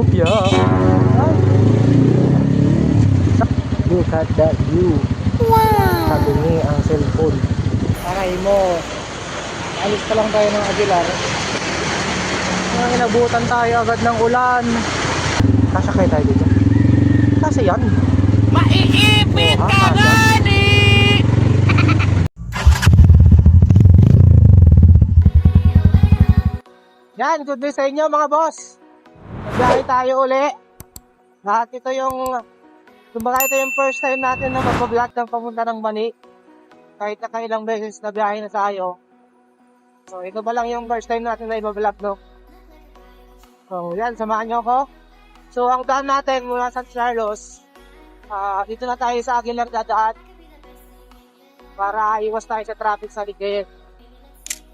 Utopia. Ay. Look at that view. Wow. Sabi ni ang cellphone. Aray mo. Alis pa lang tayo ng Aguilar. Inabutan tayo agad ng ulan. Kasakay tayo dito. Kasi yan. Maiipit ka gani! Yan, good news sa inyo mga boss. Nagbiyahe tayo uli. Lahat ito yung kumbaga ito yung first time natin na magpa-vlog ng papunta ng Mani. Kahit nakailang beses na biyahe na tayo. So ito ba lang yung first time natin na i-vlog, no? So yan, samahan nyo ako. So ang daan natin mula San Carlos, dito na tayo sa Aguilar dadaan para iwas tayo sa traffic sa ligid.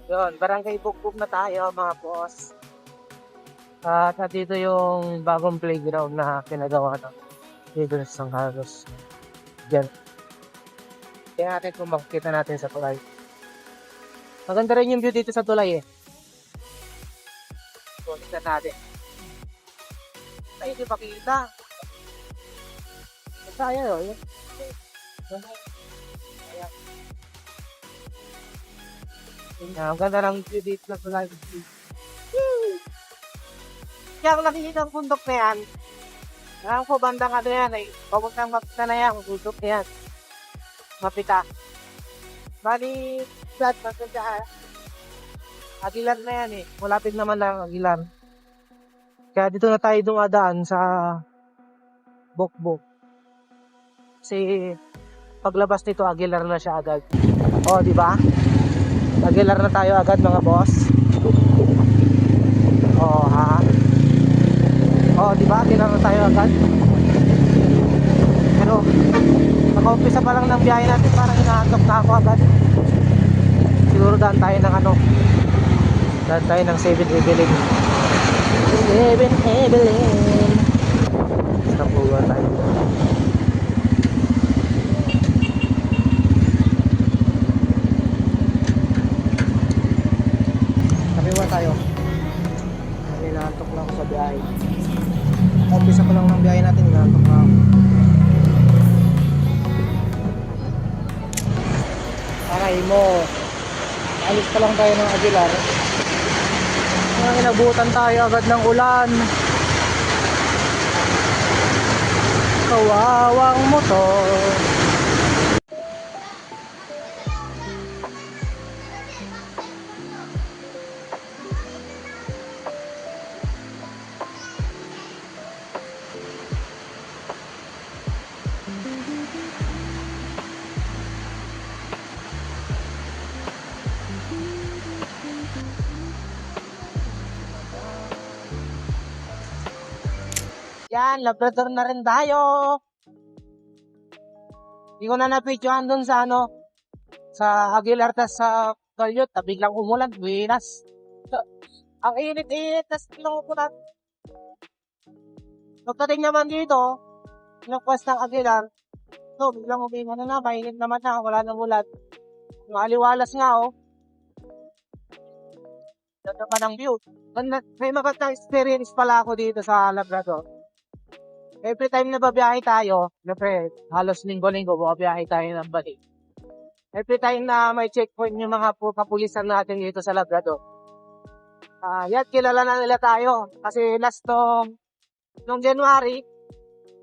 Yun, barangay Bugbog na tayo mga boss. At dito yung bagong playground na pinagawa na dito sa San Carlos. Diyan. Kaya natin kung makikita natin sa tulay. Maganda rin yung view dito sa tulay eh. So, tignan natin. Ay, hindi makikita. Sayang o. Ayan. Ang ganda ng view dito sa tulay. Kaya kung nakikita ang bundok na yan, alam ko bandang ano yan eh. Papuntang mapita na yan, bundok na yan. Mapita. Bali, flat, maganda. Aguilar na yan eh. Malapit naman lang Aguilar. Kaya dito na tayo dumadaan sa Bukbok. Kasi paglabas nito Aguilar na siya agad. O, di ba? Aguilar na tayo agad mga boss. O, ha? O, di ba? Aguilar na tayo agad. Pero pag-umpisa pa lang ng biyahe natin, parang inaantok na ako agad. Siguro daan tayo ng ano, daan tayo ng 7-Eleven. 7-Eleven. Stop over tayo. Sabiwa tayo. Inaantok na ako sa biyahe. Umpisa pa lang ng biyahe natin, inaantok na ako. Aray mo. Alis pa lang tayo ng Aguilar. Inabutan tayo agad ng ulan. Kawawang motor. Yan, Labrador na rin tayo. Hindi ko na napictuhan dun sa ano, sa Aguilar tas sa Galyot, biglang umulan, buwinas. Ang init-init, tas biglang umulan. Pagdating naman dito, pinagpas ng Aguilar, so biglang umingan na, mainit naman na, wala nang ulan. Maliwalas nga oh. Ganda pa ng view. May magandang experience pala ako dito sa Labrador. Every time na babiyahe tayo, halos linggo-linggo, babiyahe tayo ng balik. Every time na may checkpoint yung mga kapulisan natin dito sa Labrador. Yan, kilala na nila tayo. Kasi last nung January,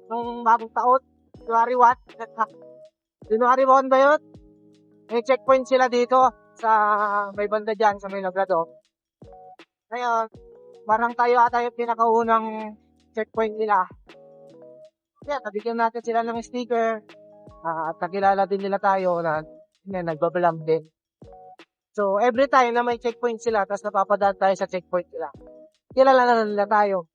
nung bagong taon, January 1? January 1 ba yun? May checkpoint sila dito sa may banda dyan, sa may Labrador. Ngayon, parang tayo ata yung pinakaunang checkpoint nila. Yan, nabigyan natin sila ng sticker at nakilala din nila tayo na nagbablog din. So, every time na may checkpoint sila tapos napapadaan tayo sa checkpoint nila, kilala na nila tayo.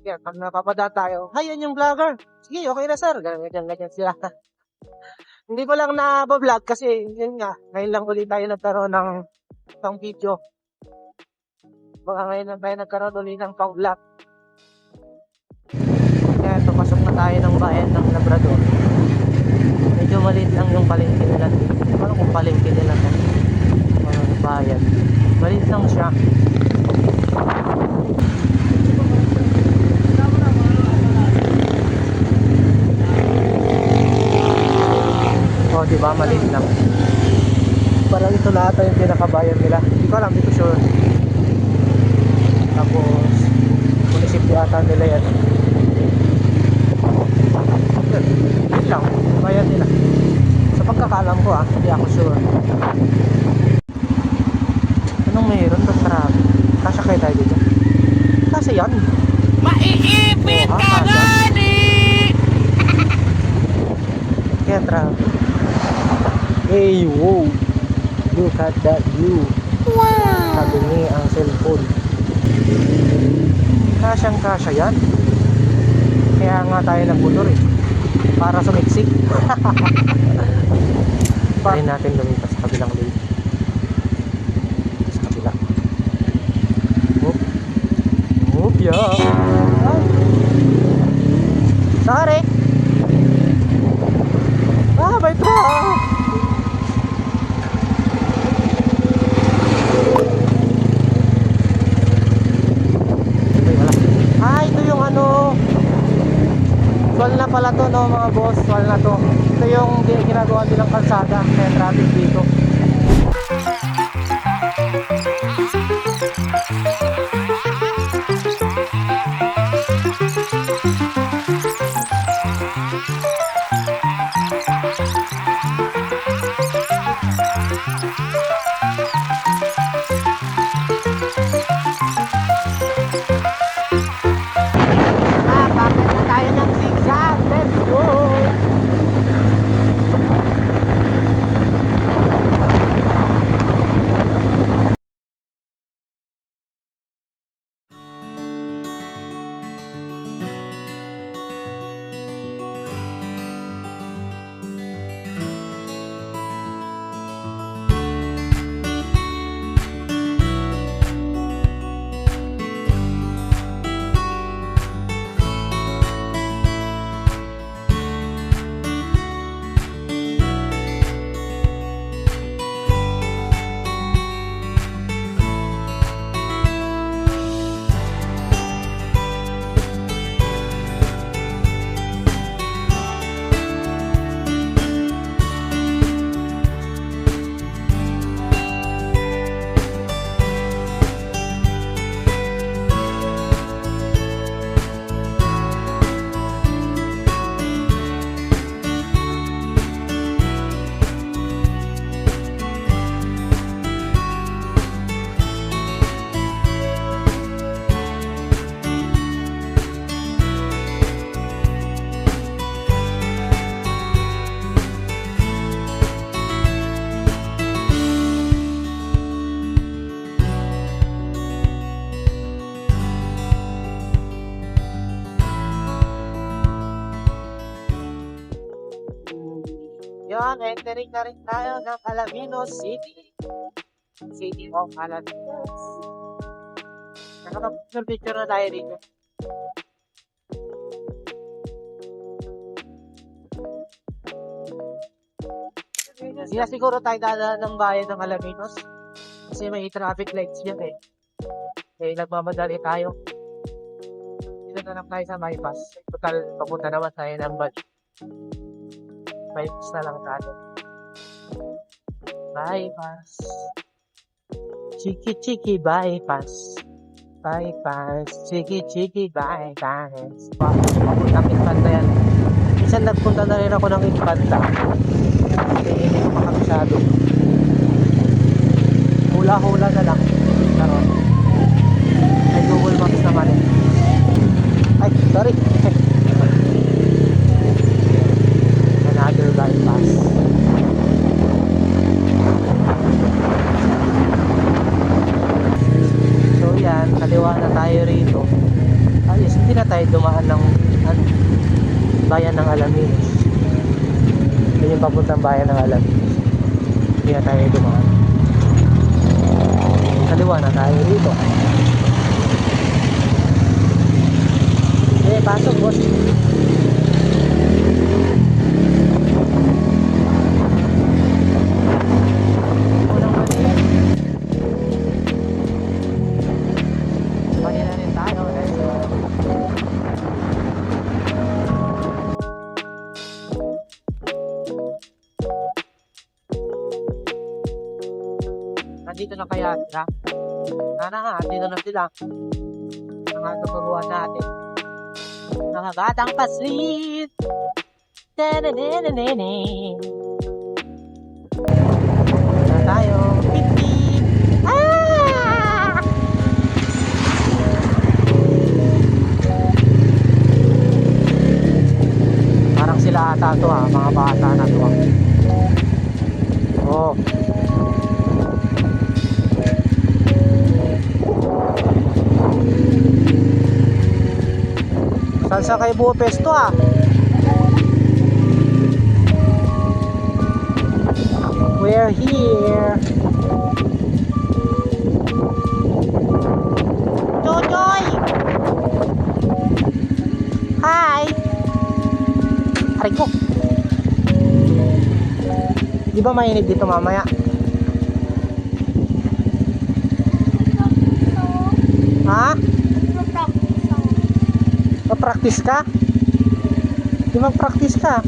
Yan, pag napapadaan tayo, ayun yung vlogger. Sige, okay na sir. Ganyan sila. Hindi ko lang na-vlog kasi yun nga, ngayon lang ulit tayo nagkaroon ng video. Baka ngayon lang tayo nagkaroon ulit ng pang-vlog. Kaya pasok na tayo ng bayan ng Labrador. Medyo maliit lang yung palengke nila. Ano kung palengke nila to? Bayan. Maliit lang siya. di ba? Maliit lang. Parang ito lahat ay yung pinakabayan nila. Hindi ko alam, hindi ko sure. Tapos, munisipyo ata nila yan. Yun lang, bayan nila. Sa pagkakaalam ko hindi ako sure. Anong mayroon doon? Marami. Kasya kayo tayo dito. Kasi yan. Maiipit ka gani! Kaya traffic. Hey, wow! Look at that view. Wow! Sabi ni ang cellphone. Kasyang kasya yan. Kaya nga tayo nagmotor para sumiksik. Try natin lumipas sa kabilang lane. Sa kabila. Whoop. Whoop, yeah. Ay. Sorry. May truck. Ito yung wall na pala to, no, mga boss. Wall na to. Ito yung ginagawa nilang kalsada. Kaya traffic dito. Bakit na tayo ng zigzag? Let's go! Yan, entering na rin tayo ng Alaminos City. City of Alaminos. Nakapag-picture na tayo dito. Hindi na siguro tayo dadaan ng bayan ng Alaminos. Kasi may traffic lights yan Eh, nagmamadali tayo. Dito na lang tayo sa bypass. Total, papunta naman tayo ng budget. Bypass na lang tayo. Bypass. Chiki-chiki bypass. Bypass. Chiki-chiki bypass. Papuntang Infanta yan. Minsan nagpunta na rin ako ng Infanta. Hindi ko makakasado. Hula-hula na lang. Pero, may Google Maps naman Ay, sorry. Another bypass. So yan, kaliwa na tayo rito. Ayos, hindi na tayo dumaan ng bayan ng Alaminos. Hindi yung papuntang bayan ng Alaminos. Hindi na tayo dumaan. Kaliwa na tayo rito. Pasok, boss. nandito na kaya sila. Sana nga, andito na sila. Mga tuturuan natin. Mga batang paslit. Tananananane. Na tayo. Pip pip. Ah! Parang sila ata to mga bata na to Oh. Saan sa kayo buo pesto We're here. Jojoy! Hi! Aray ko! Di ba mainit dito mamaya? Ha? Mag-practice ka? Di mag-practice ka?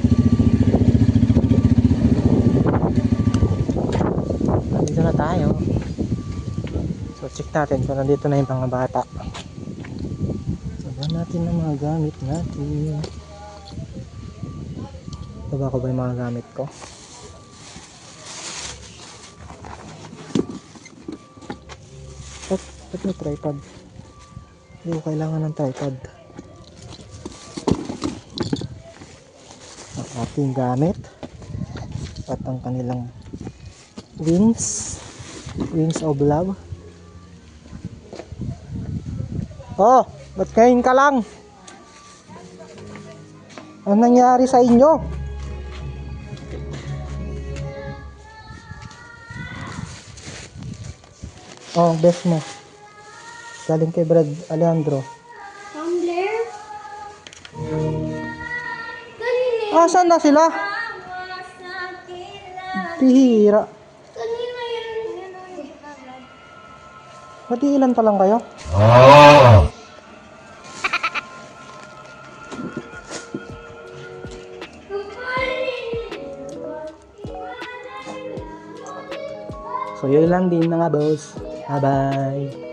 Nandito na tayo. So check natin kung nandito na yung mga bata. Sabahan natin ang mga gamit natin. Baba ko ba yung mga gamit ko? Ba't may tripod? Hindi ko kailangan ng tripod. Ang ating gamit at ang kanilang wings of love. Oh, ba't ngayon ka lang? Ano nangyari sa inyo? Oh, best mo. Galing kay Brad Alejandro. Tumbler? Saan na sila? Pihira. Kanina yun. Ba't ilan pa lang kayo? So yun lang din mga boss. Bye bye.